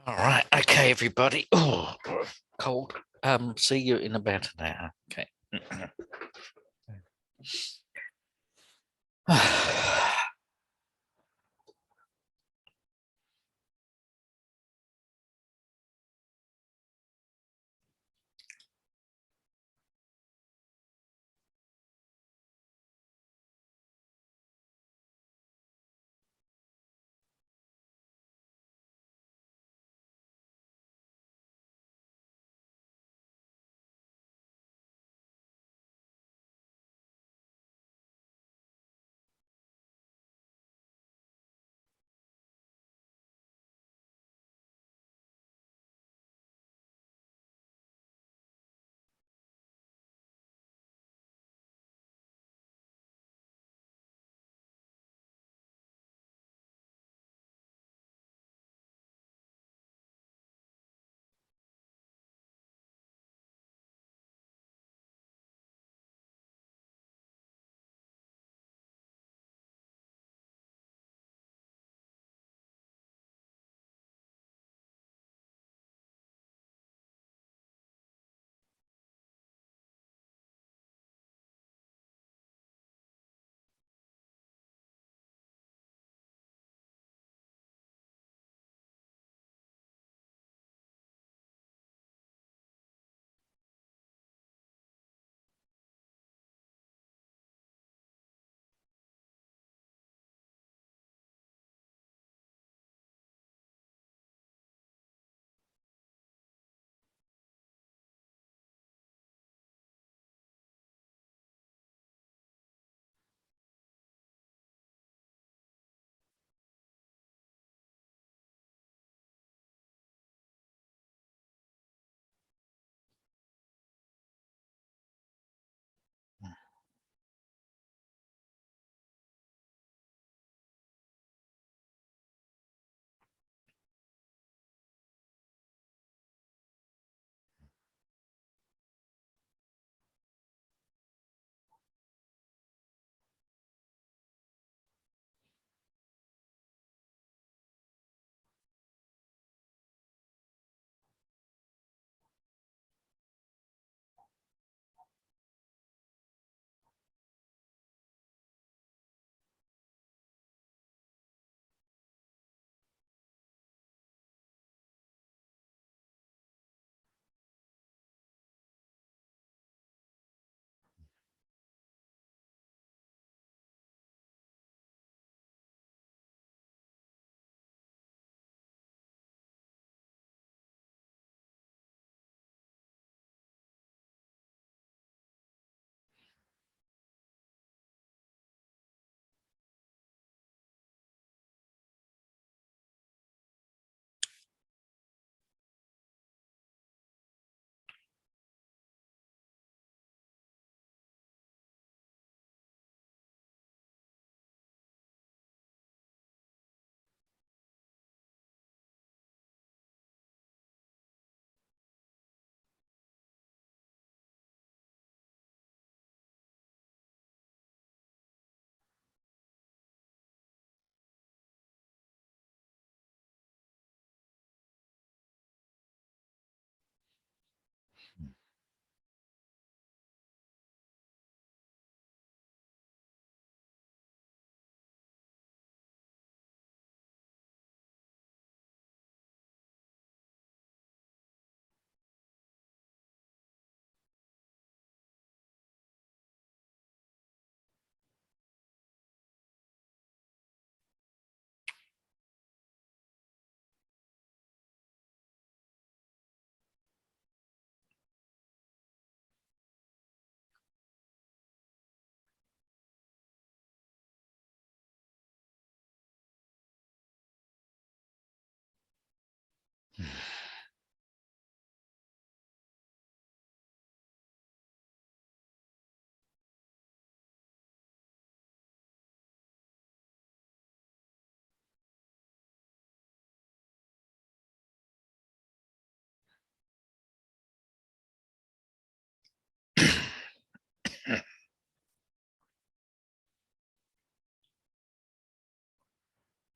All right. Okay, everybody. Oh, cold. See you in about an hour. Okay.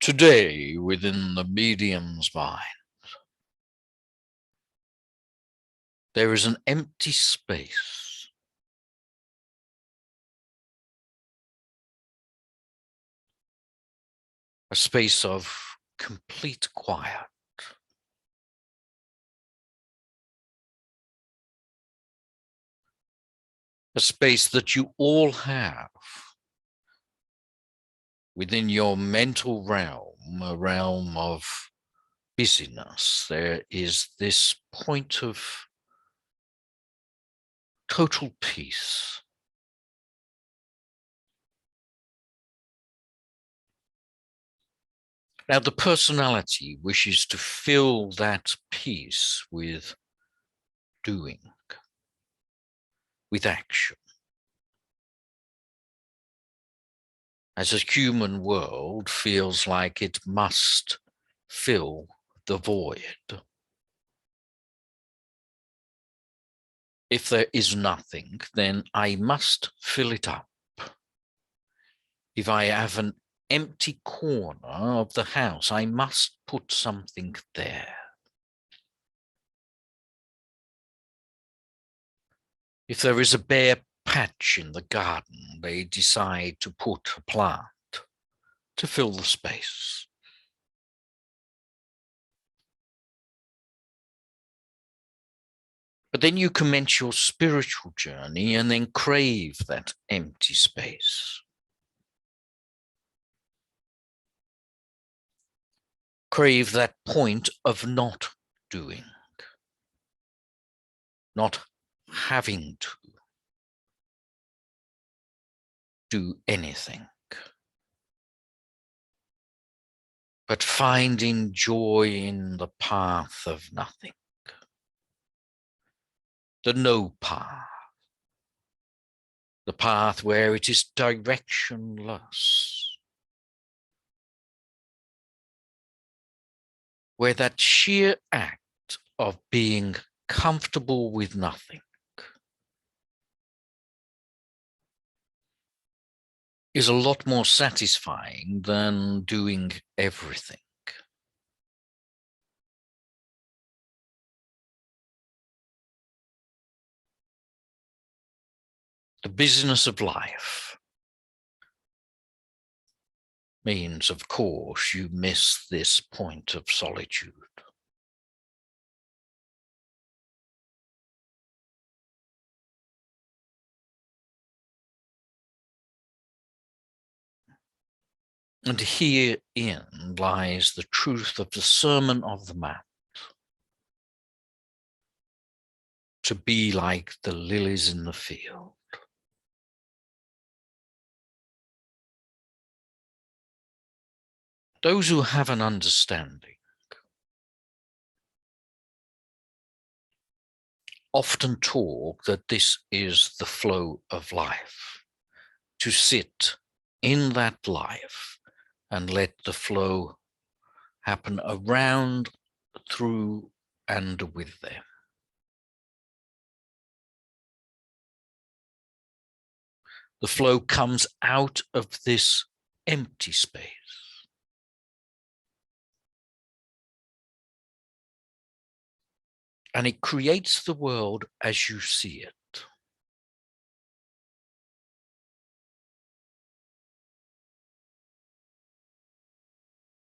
Today, within the medium's mind. There is an empty space. A space of complete quiet. A space that you all have within your mental realm, a realm of busyness. There is this point of total peace. Now, the personality wishes to fill that peace with doing, with action. As a human world feels like it must fill the void. If there is nothing, then I must fill it up. If I have an empty corner of the house, I must put something there. If there is a bare patch in the garden, they decide to put a plant to fill the space. But then you commence your spiritual journey and then crave that empty space. Crave that point of not doing, not having to do anything, but finding joy in the path of nothing, the no path, the path where it is directionless, where that sheer act of being comfortable with nothing is a lot more satisfying than doing everything. The business of life means, of course, you miss this point of solitude. And herein lies the truth of the Sermon of the Mount. To be like the lilies in the field. Those who have an understanding often talk that this is the flow of life, to sit in that life and let the flow happen around, through, and with them. The flow comes out of this empty space. And it creates the world as you see it.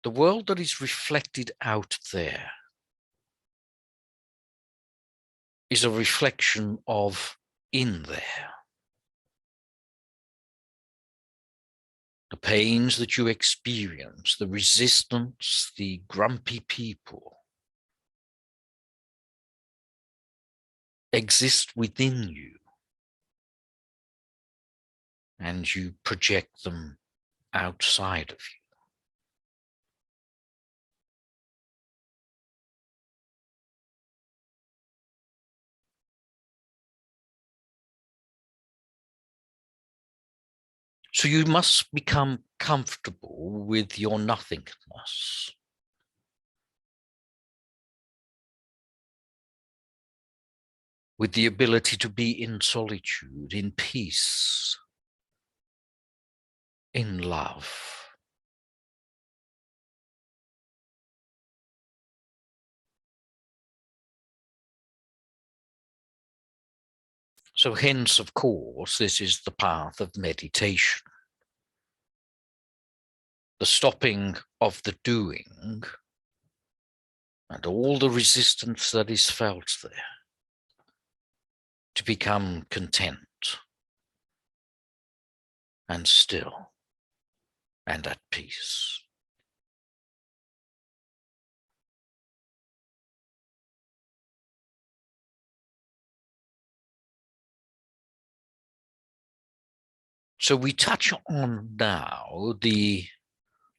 The world that is reflected out there is a reflection of in there. The pains that you experience, the resistance, the grumpy people exist within you, and you project them outside of you. So you must become comfortable with your nothingness. With the ability to be in solitude, in peace, in love. So hence, of course, this is the path of meditation. The stopping of the doing and all the resistance that is felt there, to become content and still and at peace. So we touch on now the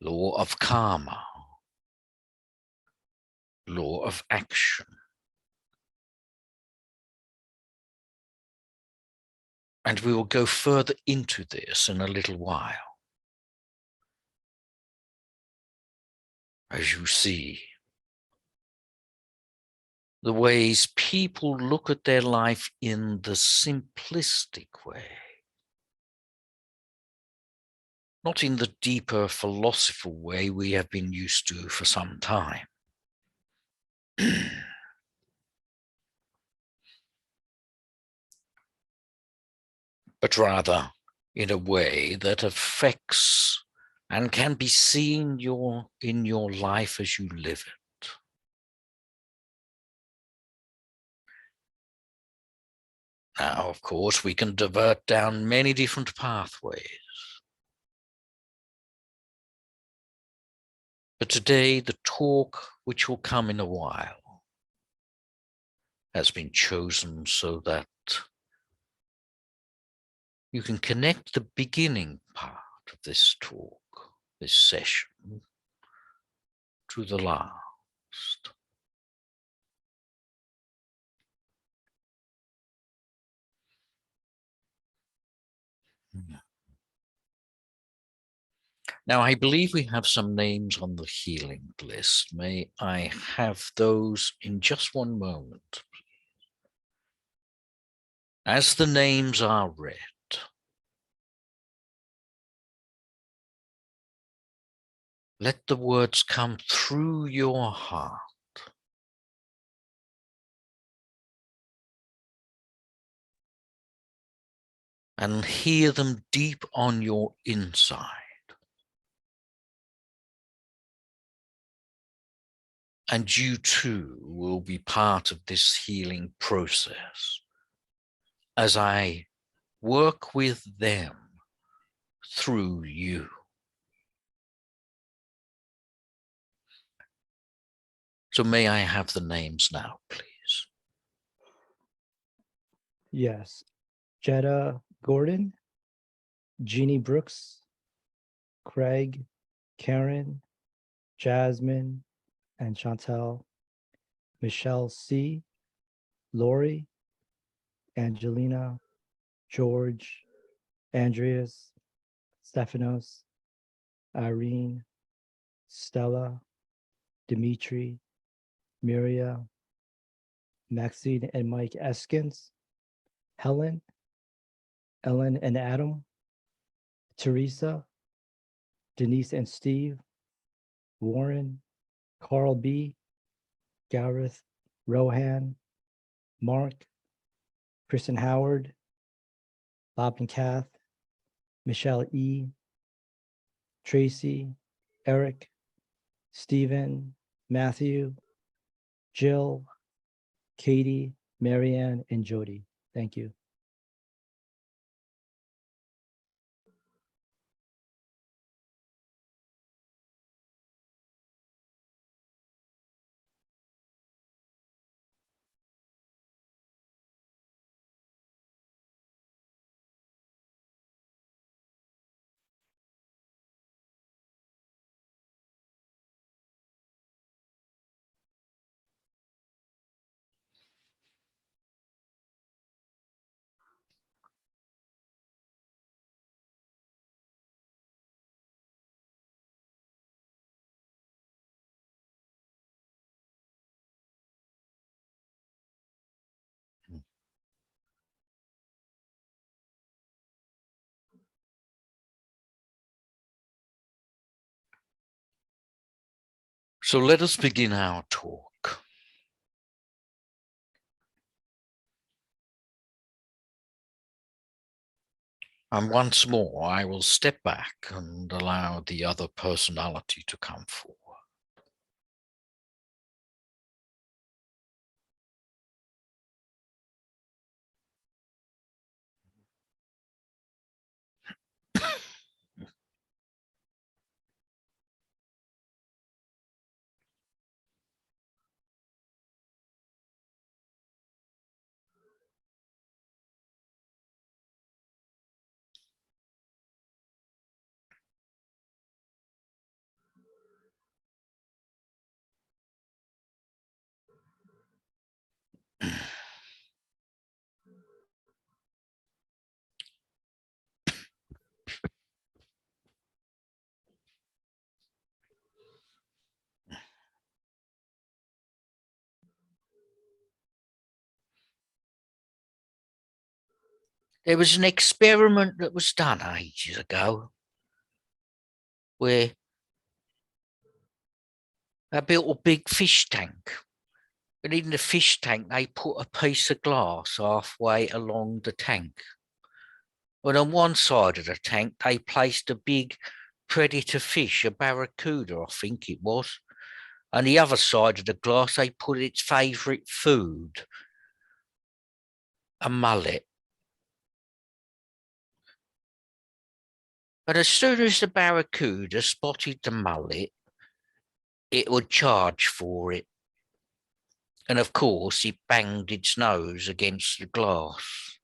law of karma, law of action. And we will go further into this in a little while. As you see, the ways people look at their life in the simplistic way, not in the deeper philosophical way we have been used to for some time. But rather in a way that affects and can be seen in your life as you live it. Now, of course, we can divert down many different pathways. But today, the talk, which will come in a while, has been chosen so that you can connect the beginning part of this talk, this session, to the last. Now, I believe we have some names on the healing list. May I have those in just one moment? As the names are read, let the words come through your heart. And hear them deep on your inside. And you too will be part of this healing process as I work with them through you. So may I have the names now, please? Yes. Jetta Gordon, Jeannie Brooks, Craig, Karen, Jasmine, and Chantel, Michelle C., Lori, Angelina, George, Andreas, Stephanos, Irene, Stella, Dimitri, Miria, Maxine and Mike Eskins, Helen, Ellen and Adam, Teresa, Denise and Steve, Warren, Carl B., Gareth, Rohan, Mark, Kristen Howard, Bob and Kath, Michelle E., Tracy, Eric, Stephen, Matthew, Jill, Katie, Marianne, and Jody. Thank you. So let us begin our talk. And once more, I will step back and allow the other personality to come forward. There was an experiment that was done ages ago where they built a big fish tank. And in the fish tank, they put a piece of glass halfway along the tank. And on one side of the tank, they placed a big predator fish, a barracuda, I think it was. On the other side of the glass, they put its favourite food, a mullet. And as soon as the barracuda spotted the mullet, it would charge for it. And of course, it banged its nose against the glass.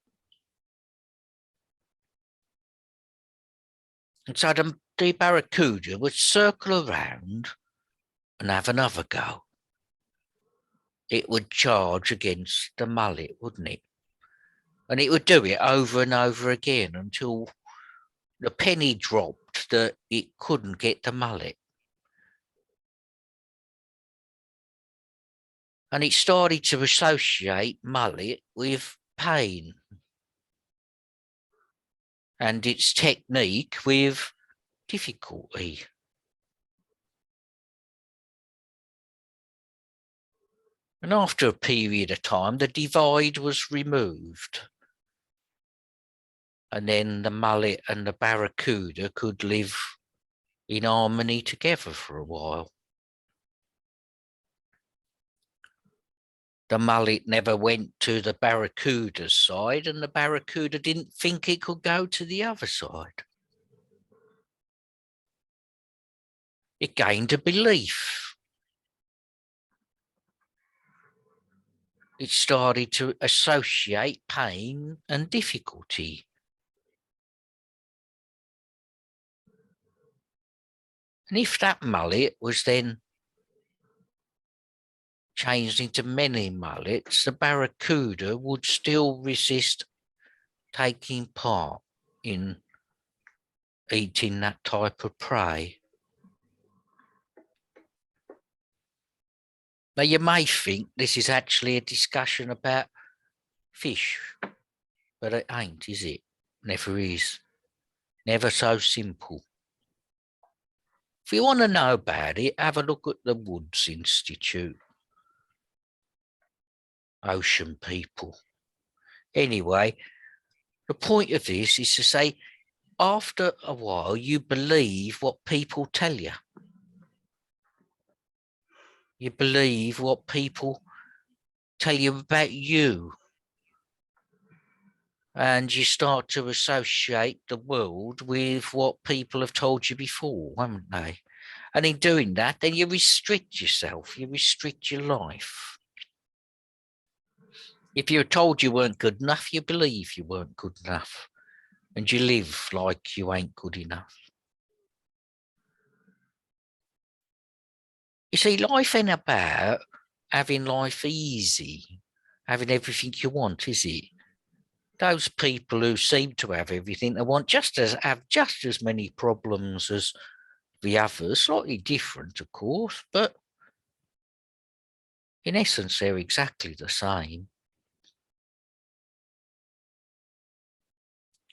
And so the barracuda would circle around and have another go. It would charge against the mullet, wouldn't it? And it would do it over and over again until the penny dropped that it couldn't get the mullet. And it started to associate mullet with pain and its technique with difficulty. And after a period of time, the divide was removed. And then the mullet and the barracuda could live in harmony together for a while. The mullet never went to the barracuda's side, and the barracuda didn't think it could go to the other side. It gained a belief. It started to associate pain and difficulty. And if that mullet was then changed into many mullets, the barracuda would still resist taking part in eating that type of prey. Now, you may think this is actually a discussion about fish, but it ain't, is it? Never is. Never so simple. If you want to know about it, have a look at the Woods Institute. Ocean people. Anyway, the point of this is to say, after a while, you believe what people tell you. You believe what people tell you about you. And you start to associate the world with what people have told you before, haven't they? And in doing that, then you restrict yourself, you restrict your life. If you're told you weren't good enough, you believe you weren't good enough. And you live like you ain't good enough. You see, life ain't about having life easy, having everything you want, is it? Those people who seem to have everything they want have just as many problems as the others, slightly different, of course, but in essence, they're exactly the same.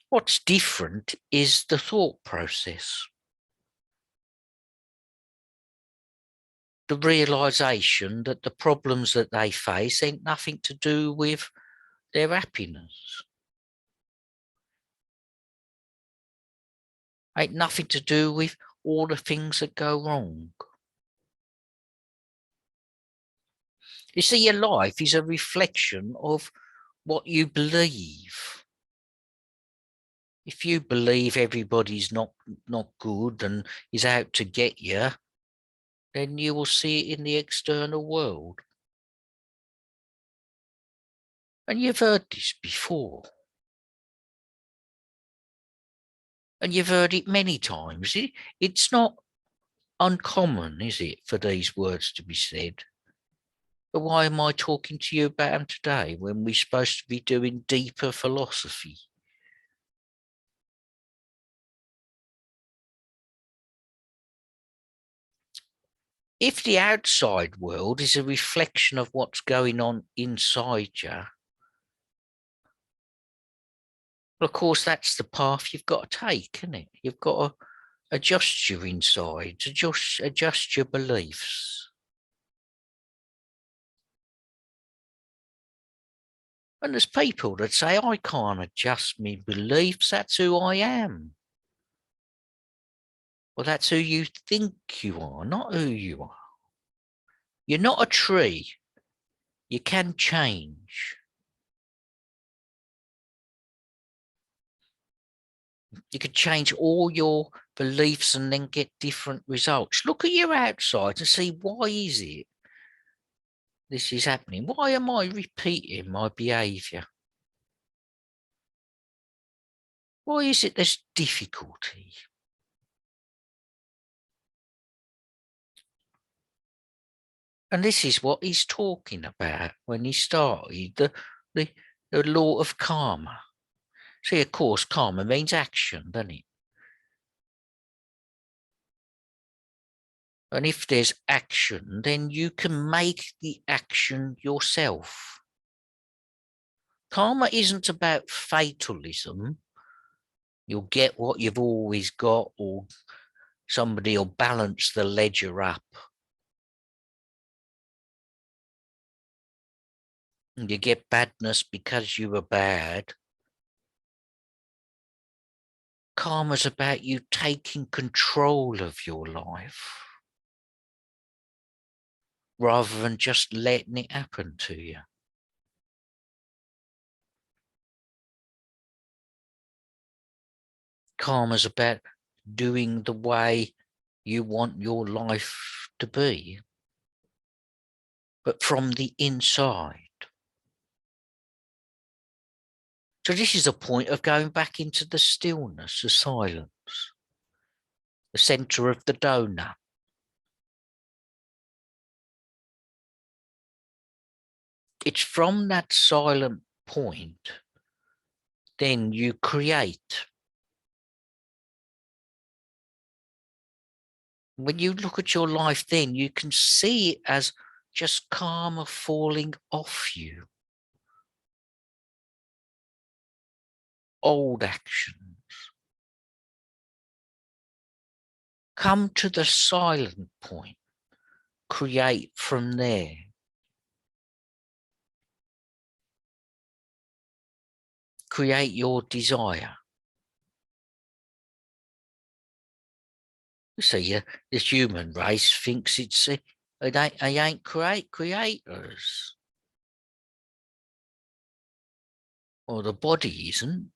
What's different is the thought process. The realization that the problems that they face ain't nothing to do with their happiness. Ain't nothing to do with all the things that go wrong. You see, your life is a reflection of what you believe. If you believe everybody's not good and is out to get you, then you will see it in the external world. And you've heard this before. And you've heard it many times. It's not uncommon, is it, for these words to be said? But why am I talking to you about them today when we're supposed to be doing deeper philosophy? If the outside world is a reflection of what's going on inside you, well, of course, that's the path you've got to take, isn't it? You've got to adjust your insides, adjust your beliefs. And there's people that say, I can't adjust my beliefs. That's who I am. Well, that's who you think you are, not who you are. You're not a tree. You can change. You could change all your beliefs and then get different results. Look at your outside and see, why is it this is happening? Why am I repeating my behaviour? Why is it there's difficulty? And this is what he's talking about when he started the, the law of karma. See, of course, karma means action, doesn't it? And if there's action, then you can make the action yourself. Karma isn't about fatalism. You'll get what you've always got, or somebody will balance the ledger up. And you get badness because you were bad. Karma's about you taking control of your life rather than just letting it happen to you. Karma's about doing the way you want your life to be, but from the inside. So this is a point of going back into the stillness, the silence, the center of the donut. It's from that silent point, then you create. When you look at your life, then you can see it as just karma falling off you. Old actions. Come to the silent point. Create from there. Create your desire. So the human race thinks they ain't creators. Or the body isn't.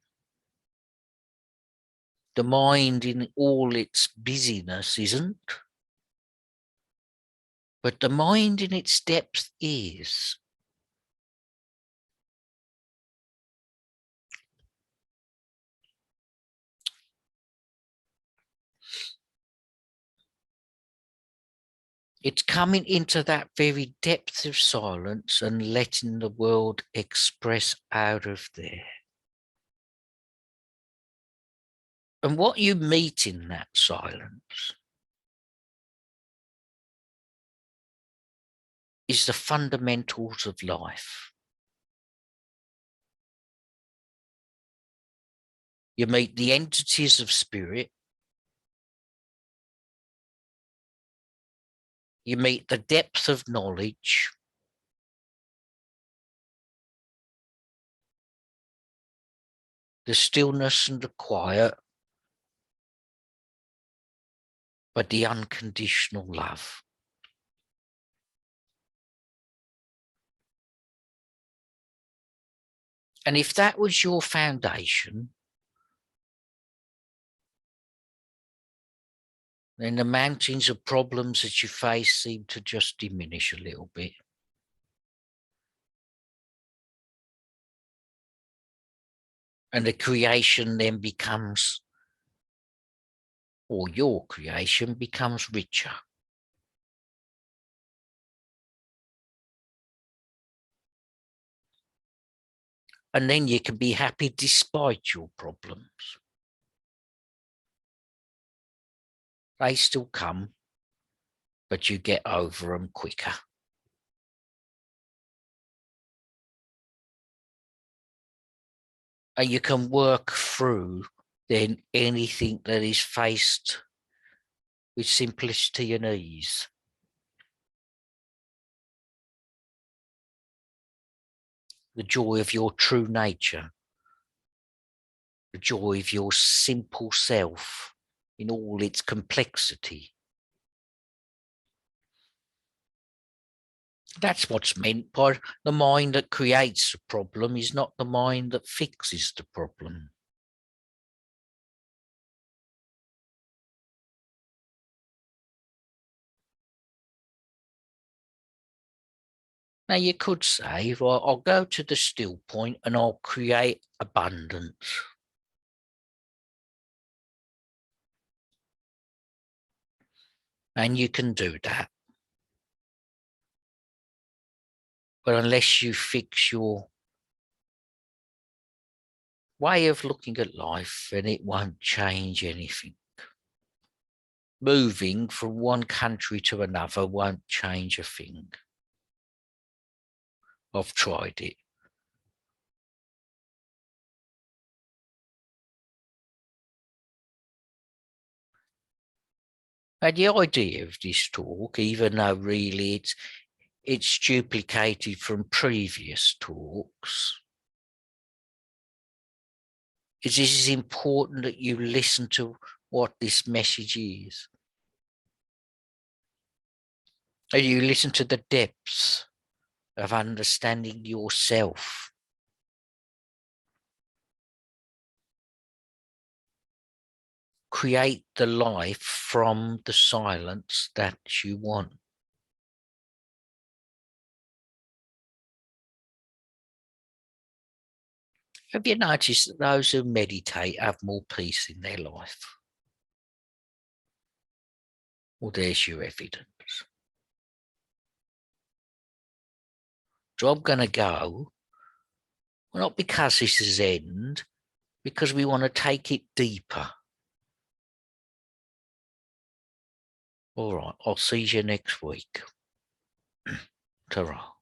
The mind in all its busyness isn't. But the mind in its depth is. It's coming into that very depth of silence and letting the world express out of there. And what you meet in that silence is the fundamentals of life. You meet the entities of spirit. You meet the depth of knowledge. The stillness and the quiet. but the unconditional love. And if that was your foundation, then the mountains of problems that you face seem to just diminish a little bit. And the creation then becomes, or your creation becomes richer. And then you can be happy despite your problems. They still come, but you get over them quicker. And you can work through then anything that is faced with simplicity and ease. The joy of your true nature, the joy of your simple self in all its complexity. That's what's meant by the mind that creates the problem is not the mind that fixes the problem. Now you could say, well, I'll go to the still point and I'll create abundance. And you can do that. But unless you fix your way of looking at life, then it won't change anything. Moving from one country to another won't change a thing. I've tried it. And the idea of this talk, even though really it's duplicated from previous talks, is this is important that you listen to what this message is. And you listen to the depths of understanding yourself. Create the life from the silence that you want. Have you noticed that those who meditate have more peace in their life? Well, there's your evidence. So I'm going to go, well, not because this is end, because we want to take it deeper. All right, I'll see you next week. Ta-ra.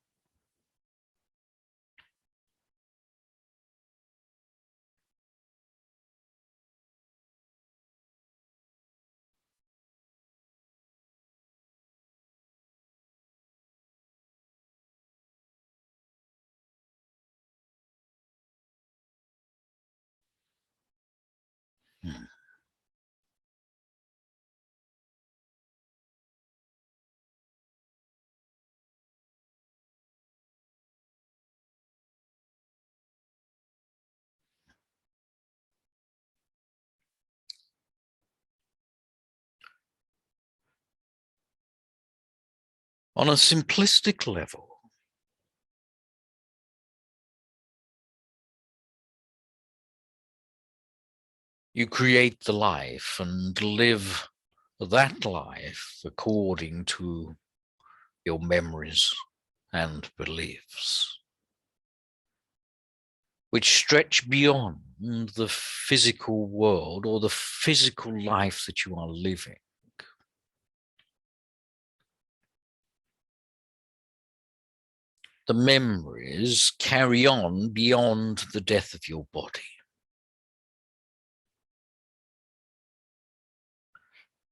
On a simplistic level, you create the life and live that life according to your memories and beliefs, which stretch beyond the physical world or the physical life that you are living. The memories carry on beyond the death of your body.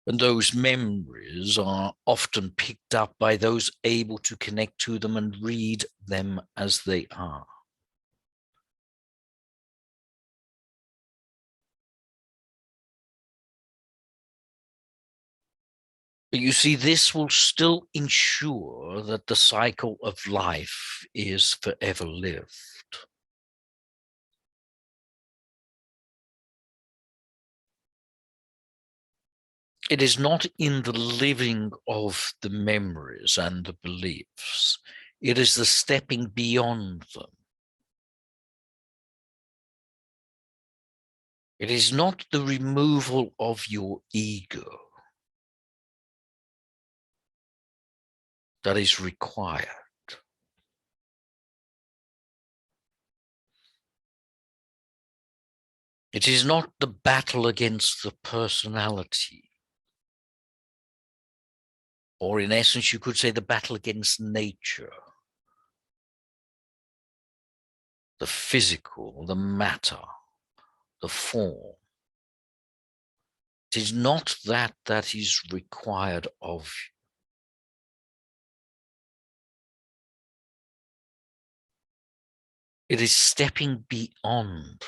And those memories are often picked up by those able to connect to them and read them as they are. But you see, this will still ensure that the cycle of life is forever lived. It is not in the living of the memories and the beliefs. It is the stepping beyond them. It is not the removal of your ego that is required. It is not the battle against the personality, or in essence, you could say the battle against nature, the physical, the matter, the form. It is not that that is required of you. It is stepping beyond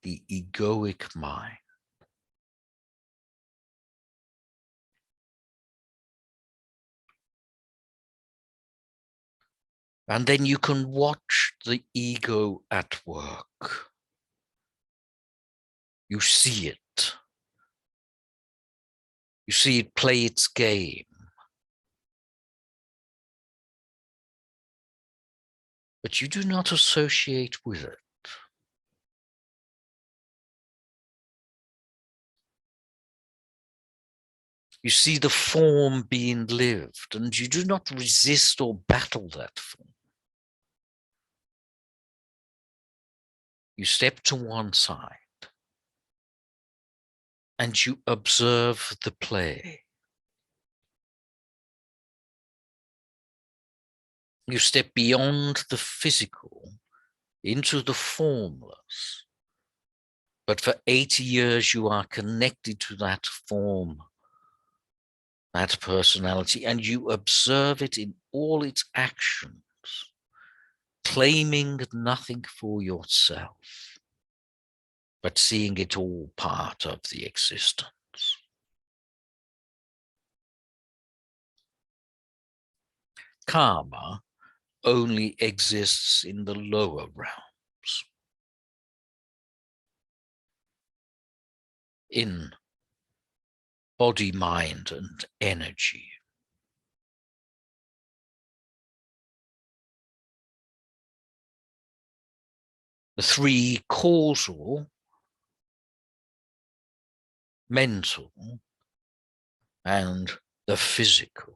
the egoic mind. And then you can watch the ego at work. You see it. You see it play its game. But you do not associate with it. You see the form being lived, and you do not resist or battle that form. You step to one side and you observe the play. You step beyond the physical into the formless. But for 80 years, you are connected to that form, that personality, and you observe it in all its actions, claiming nothing for yourself, but seeing it all part of the existence. Karma only exists in the lower realms, in body, mind, and energy. The three causal, mental, and the physical.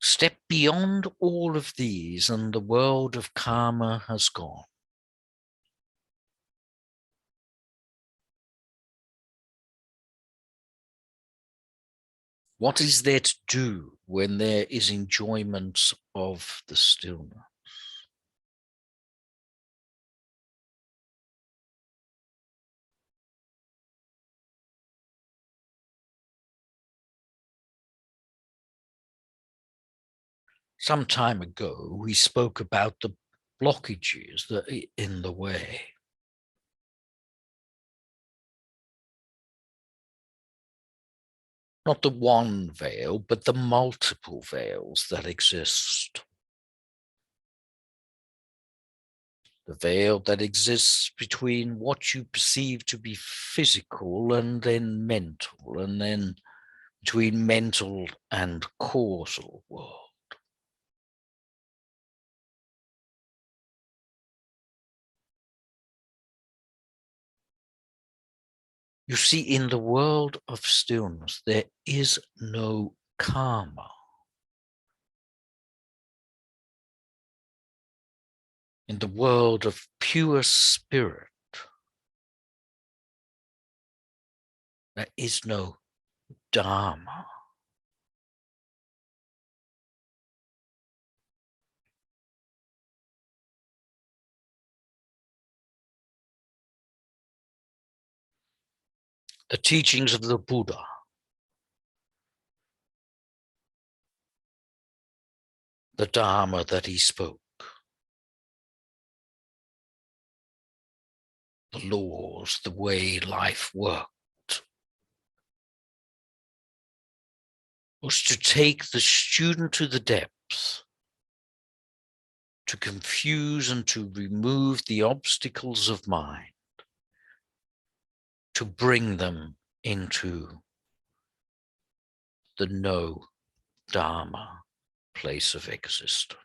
Step beyond all of these, and the world of karma has gone. What is there to do when there is enjoyment of the stillness? Some time ago, we spoke about the blockages that are in the way. Not the one veil, but the multiple veils that exist. The veil that exists between what you perceive to be physical and then mental, and then between mental and causal world. You see, in the world of stillness, there is no karma. In the world of pure spirit, there is no dharma. The teachings of the Buddha, the dharma that he spoke, the laws, the way life worked, was to take the student to the depths, to confuse and to remove the obstacles of mind, to bring them into the no Dharma place of existence.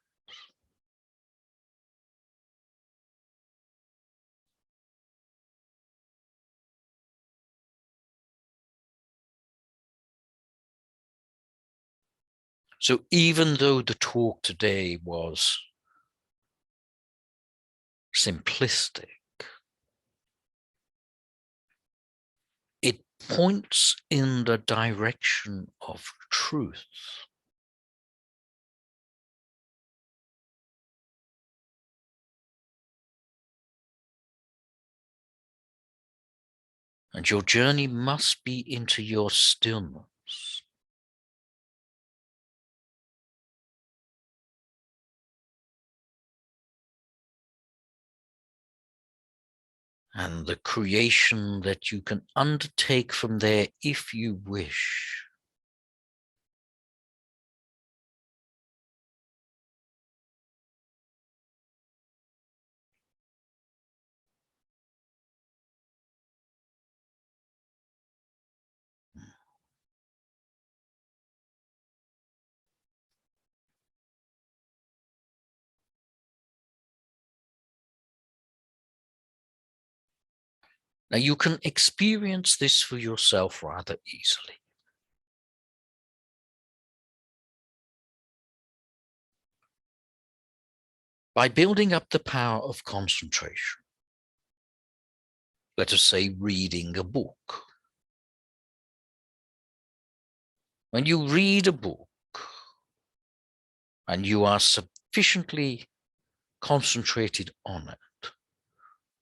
So even though the talk today was simplistic, it points in the direction of truth. And your journey must be into your stillness. And the creation that you can undertake from there if you wish. Now you can experience this for yourself rather easily. By building up the power of concentration. Let us say reading a book. When you read a book and you are sufficiently concentrated on it,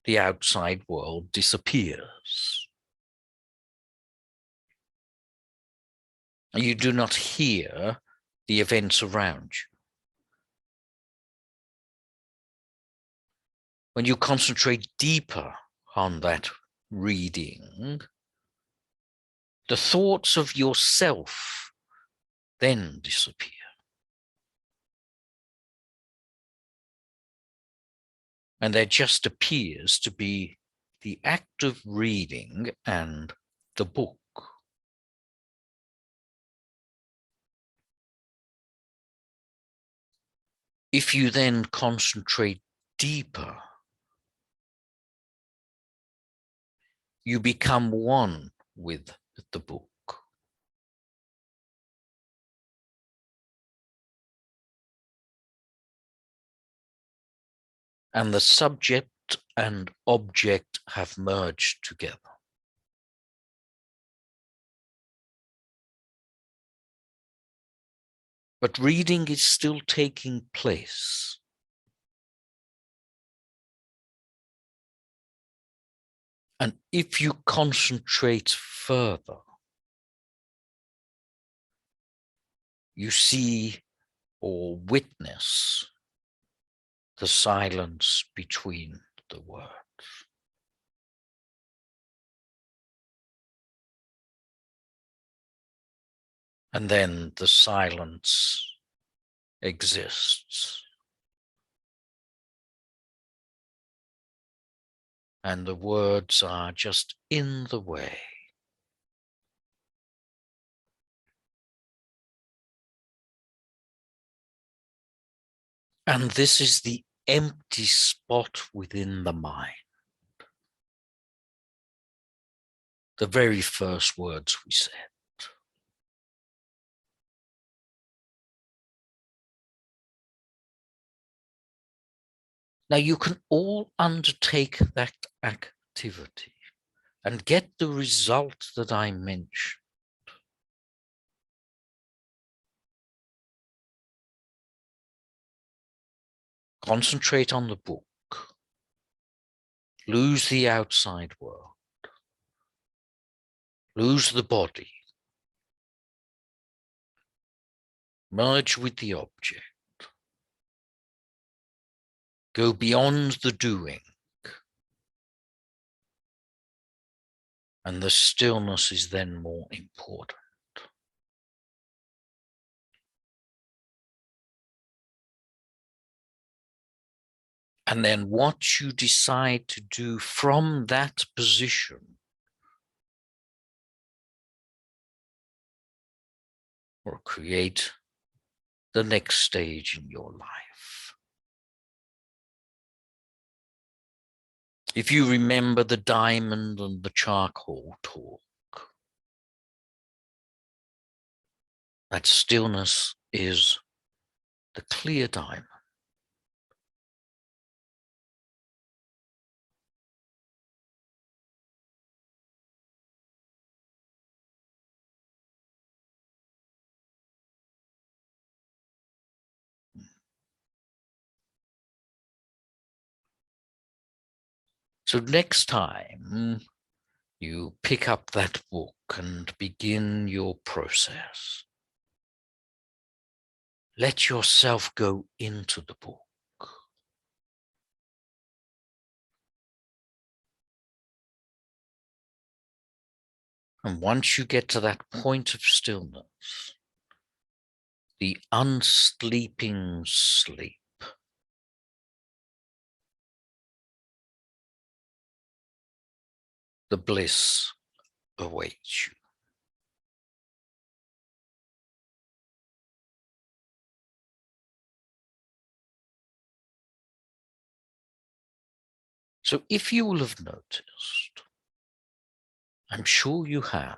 the outside world disappears. You do not hear the events around you. When you concentrate deeper on that reading, the thoughts of yourself then disappear. And there just appears to be the act of reading and the book. If you then concentrate deeper, you become one with the book. And the subject and object have merged together. But reading is still taking place. And if you concentrate further, you see or witness the silence between the words. And then the silence exists. And the words are just in the way. And this is the empty spot within the mind. The very first words we said. Now you can all undertake that activity and get the result that I mentioned. Concentrate on the book. Lose the outside world. Lose the body. Merge with the object. Go beyond the doing. And the stillness is then more important. And then what you decide to do from that position will create the next stage in your life. If you remember the diamond and the charcoal talk, that stillness is the clear diamond. So next time you pick up that book and begin your process, let yourself go into the book. And once you get to that point of stillness, the unsleeping sleep, the bliss awaits you. So if you will have noticed, I'm sure you have,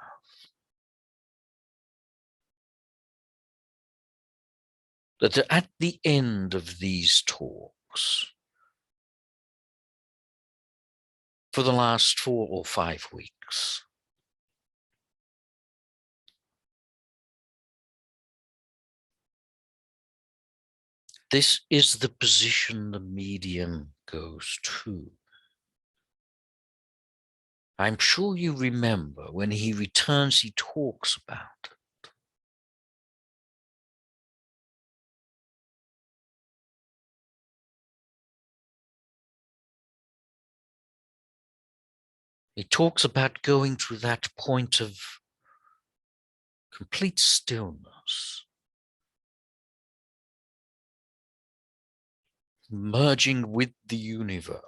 that at the end of these talks, for the last 4 or 5 weeks, this is the position the medium goes to. I'm sure you remember when he returns, he talks about it. He talks about going through that point of complete stillness, merging with the universe.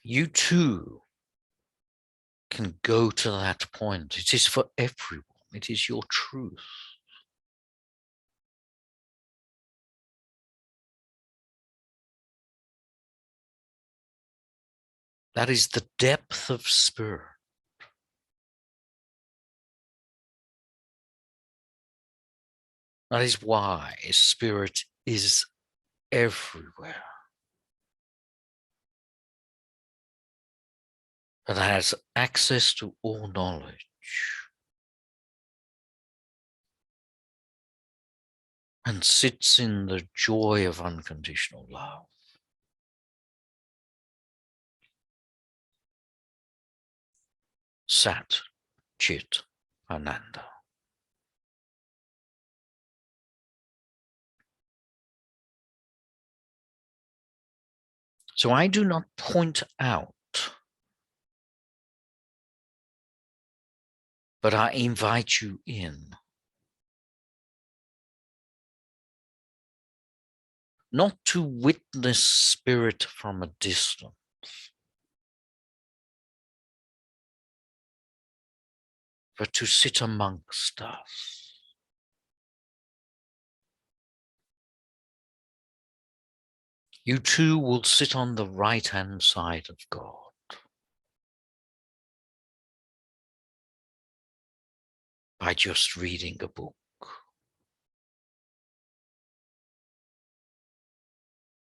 You too can go to that point. It is for everyone. It is your truth. That is the depth of spirit. That is why spirit is everywhere. It has access to all knowledge and sits in the joy of unconditional love. Sat Chit Ananda. So I do not point out, but I invite you in. Not to witness spirit from a distance, but to sit amongst us. You too will sit on the right-hand side of God. By just reading a book.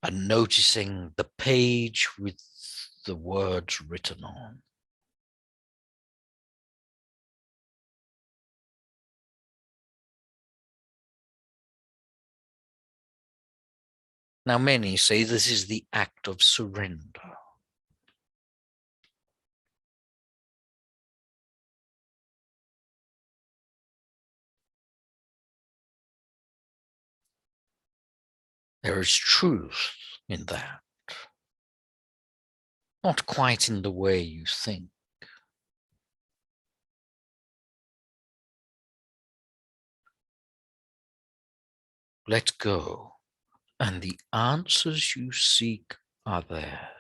And noticing the page with the words written on. Now, many say this is the act of surrender. There is truth in that. Not quite in the way you think. Let go, and the answers you seek are there.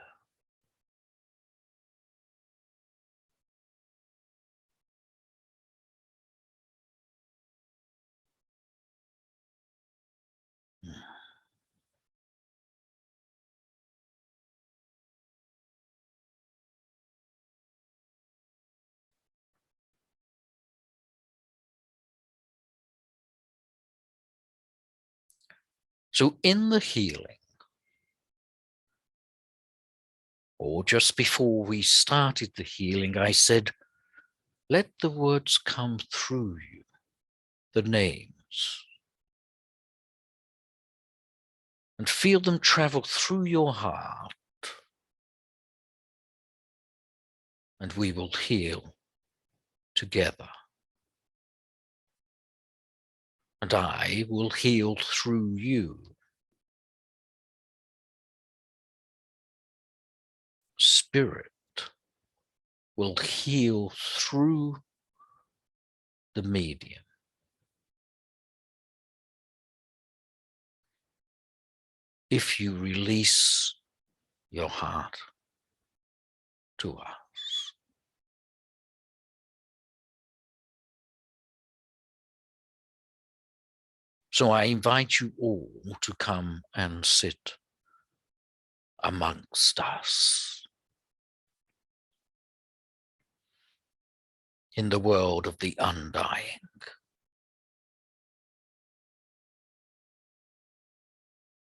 So in the healing, or just before we started the healing, I said, let the words come through you, the names, and feel them travel through your heart, and we will heal together. And I will heal through you. Spirit will heal through the medium. If you release your heart to us. So I invite you all to come and sit amongst us in the world of the undying.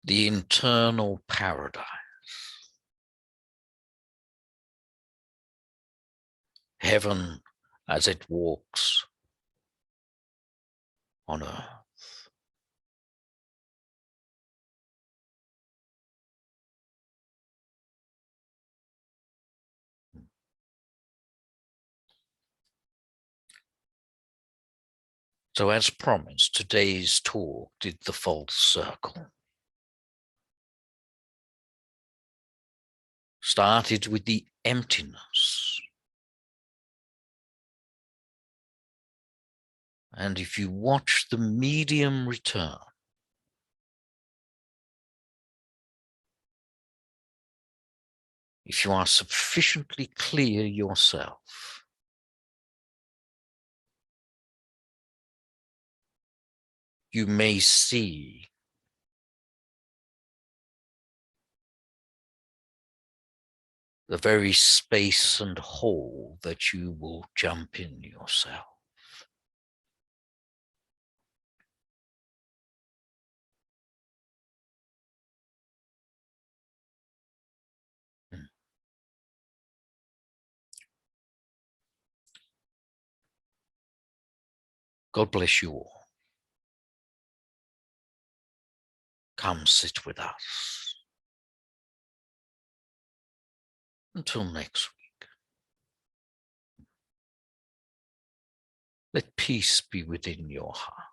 The internal paradise. Heaven as it walks on earth. So as promised, today's talk did the false circle. Started with the emptiness. And if you watch the medium return, if you are sufficiently clear yourself, you may see the very space and hole that you will jump in yourself. God bless you all. Come sit with us. Until next week. Let peace be within your heart.